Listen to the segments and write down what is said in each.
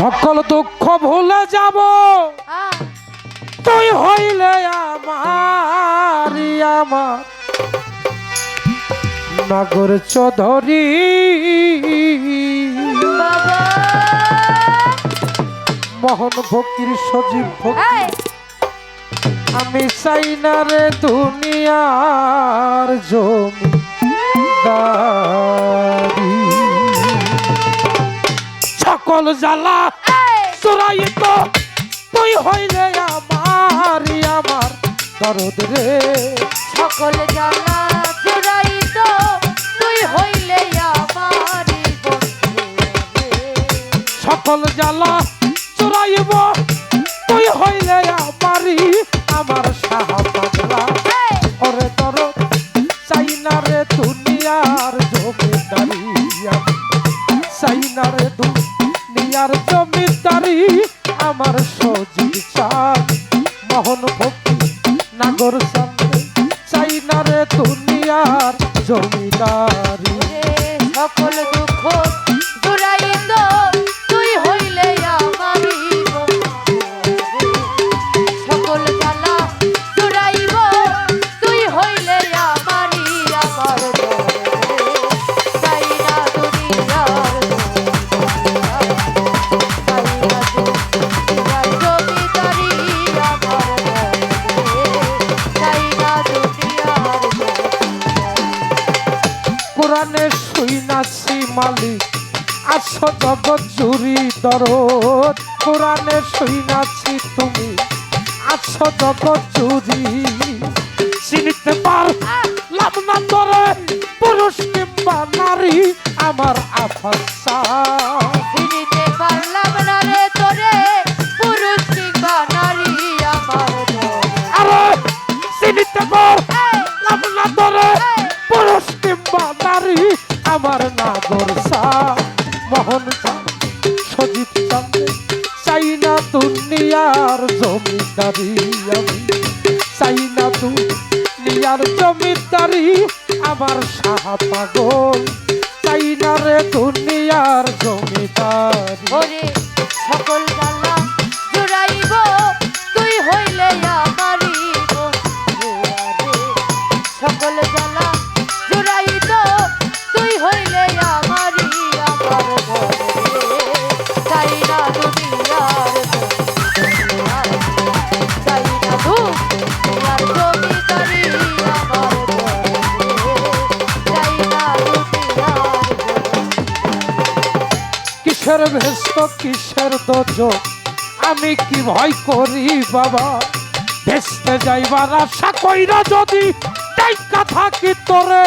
সকল দুঃখ ভুলে যাব তুই হইলে আমার নাগর চৌধুরী মোহন ফকির সজীব ফকির আমি চাই না রে দুনিয়ার জমিদারি সকল জ্বালা চুরাইত তুই হইলে আমার দরদ রে সকল জ্বালা চুরাইত তুই হইলে আমার সকল জ্বালা চুরাইব তুই হইলে আমার শাহবাগরা ওরে দরদ চাই না রে দুনিয়ার জমিদারি চাই না রে দুনিয়ার জমিদারি আমার সজীব চাঁদ মোহন ফকির নাগর চাই না রে দুনিয়ার জমিদারি সকল দুঃখ চুরাইত তুই হইলে আমারি সকল জ্বালা চুরাইব তুই হইলে আমারি আমার চাই না দুনিয়ার জমিদারি আমার চাই না দুনিয়ার কোরআনে শুইনাছি মালিক আছো জগৎ জুড়ি দরদ কোরআনে শুইনাছি তুমি আছো জগৎ জুড়ি চিনিতে পারলাম না তোরে পুরুষ কিংবা নারী আমার আফাসা চিনিতে পারলাম না রে তোরে পুরুষ কিংবা নারী আমার আরে চিনিতে পারলাম না তোরে পুরুষ কিংবা নারী আমার নাগর মোহন সজীব চাঁদ চাই না দুনিয়ার জমিদারি আমি চাই না দুনিয়ার জমিদারি আমার শাহ পাগল চাই না রে দুনিয়ার জমিদারি ওরে সকল জ্বালা জুড়াইব তুই হইলে আমারি সকল জ্বালা জুড়াইত তুই হইলে আমারি আমার চাই না দুনিয়ার চাই না দুনিয়ার জমিদারি আমার চাই না দুনিয়ার কিসের ভেস্ত কিসের দোজো আমি কি ভয় করি বাবা ভেস্তে যাইবার আশা কইরা যদি টাইকা থাকি তোরে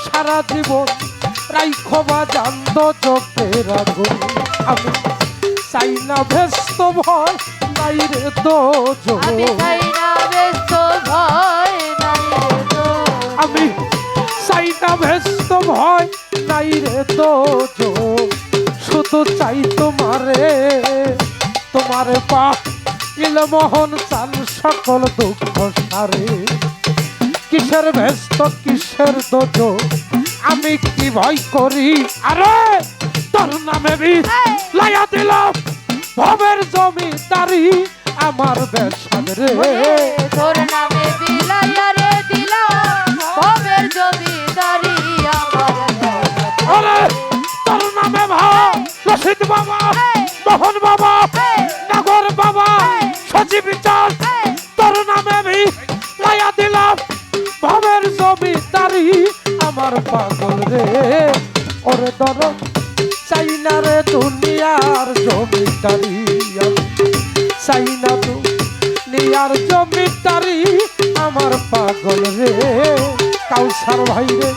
সারা জীবন রাইখবা জানদ চোখের আগুন আমি চাই না ভেস্ত ভয় নাই রে দোজো আমি চাই না ব্যস্ত ভয় নাই রে তো আমি চাই না ভেস্ত ভয় নাই রে দোজো শুধু চাই তোমারে পা ইল মোহন চাল সকল দুঃখ সারে কিসের ভেস্ত কিসের দোজো আমি কি ভয় করি আরে তোর নামে বি লাইয়া দিলাম ভবের জমিদারি আমার বেশাদ রে তোর নামে বিলাইয়া রে দিলাম ভবের জমিদারি আমার আরে তোর নামে ভাই রশিদ বাবা মোহন বাবা নাগর বাবা সজীব চাঁদ তোর নামে আমি লাইয়া দিলাম ভবের জমিদারি আমার পাগল রে ওরে দর চাই না রে দুনিয়ার জমিদারি চাই না দুনিয়ার জমিদারি আমার পাগল রে কাউসার ভাই রে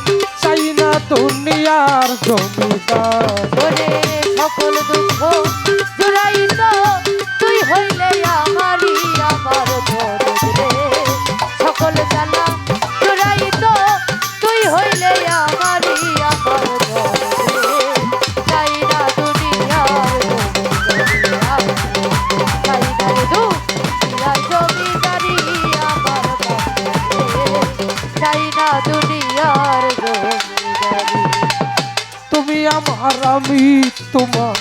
চাই না দুনিয়ার জমিদার ওরে সকল দুঃখ জুড়াইত তুই হইলে আমারি আমার রে সকল জ্বালা জুড়াইত তুই হইলে আমারি আমার চাই না দুনিয়ার চাই না রে দুনিয়ার জমিদারি আমার চাই না দুনিয়ার জমিদারি তুমি আমার আমি তোমার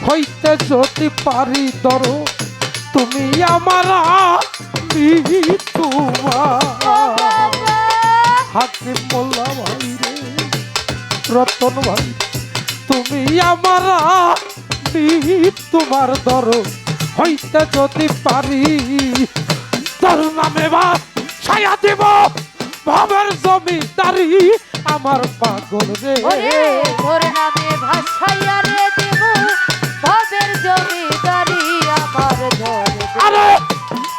হইতে যদি পারি ধরো তুমি আমার তোমার হাকিম মোল্লা ভাই রে রতন ভাই তুমি আমার তোমার ধরো হইতে যদি পারি তোর নামে বাস ছায়া দেব ভাবের জমিদারি আমার পাগল রে ওরে তোর নামে ভাষাইয়া রে দেব ভবের জমিদারি আমার ধরে আরে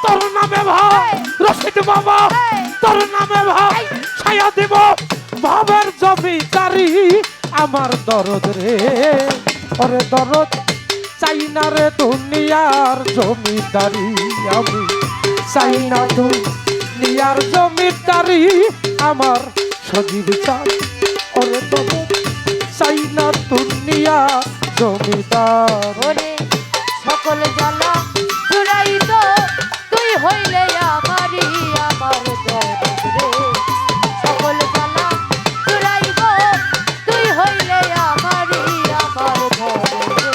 তোর নামে ভাই রশিদ বাবা তোর নামে ভাই ছায়া দেব ভাবের জমিদারি আমার দরদ রে ওরে দরদ চাই না রে দুনিয়ার জমিদারি আমি চাই না দুনিয়ার জমিদারি আমার সজীব চাই ওরে দরদ চাই না দুনিয়ার জমিদার ওরে সকল জ্বালা জুড়াইত তুই হইলে আমারই আমার দরদ রে সকল জ্বালা জুড়াইব তুই হইলে আমারই আমার দরদ রে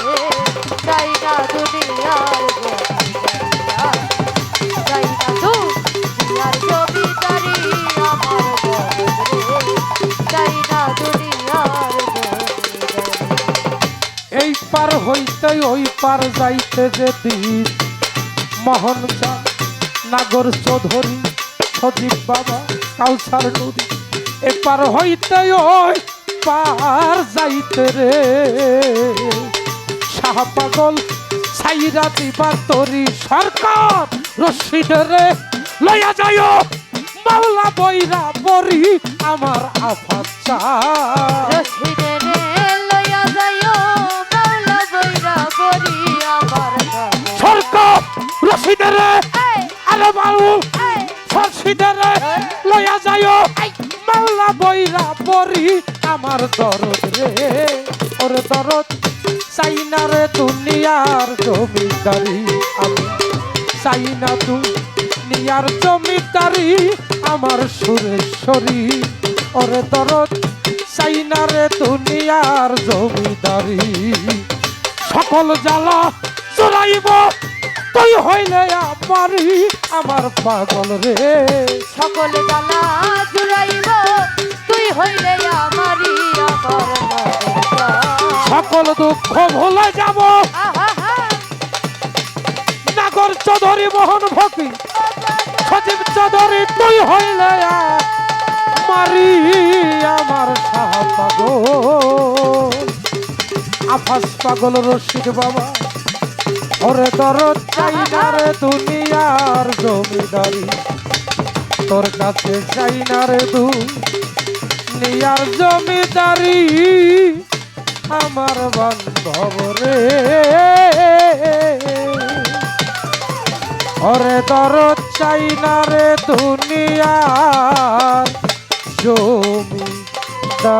চাই না দুনিয়ার জমিদারি চাই না দুনিয়ার জমিদারি আমার দরদ রে চাই না দুনিয়ার জমিদারি এই পার হইতে ওই পার যাইতে যেদিন মোহন চা নাগর চৌধুরী সজীব বাবা কাউসার নদী এ পার হইতে ওই পার যাইতে রে শাহ পাগল সাইরা দিবা তরি সরকার রশিদ রে লইয়া যায় মাওলা বইরা বরি আমার আফাত চা রশিদে রে লইয়া যাইও মাওলা বইরা বরি আমার ঘরে সরকার রশিদের এই আরে বাবু এই রশিদের লইয়া যায় মাওলা বইরা বরি আমার দরদ রে ওরে দরদ চাই না রে দুনিয়ার জমিদারি আমি চাই না দুনিয়ার জমিদারি আমার সুরেশ্বরী ওরে দরদ চাই না রে দুনিয়ার জমিদারি সকল জ্বালা চড়াইব তুই হইলে আমারি আমার পাগল রে সকল জ্বালা জুড়াইব তুই হইলে আমারই আমার মনের সকল দুঃখ ভুলে যাব নাগর চৌধুরী মোহন ভক্তি সজীব চৌধুরী তুই হইলে মারি আমার শাহ পাগল আফাস পাগল রশিদ বাবা ওরে দরদ চাই না রে দুনিয়ার জমিদারি তোর কাছে চাই না রে দুনিয়ার জমিদারি আমার বান্ধব রে ওরে দরদ চাই না রে দুনিয়ার জমিদার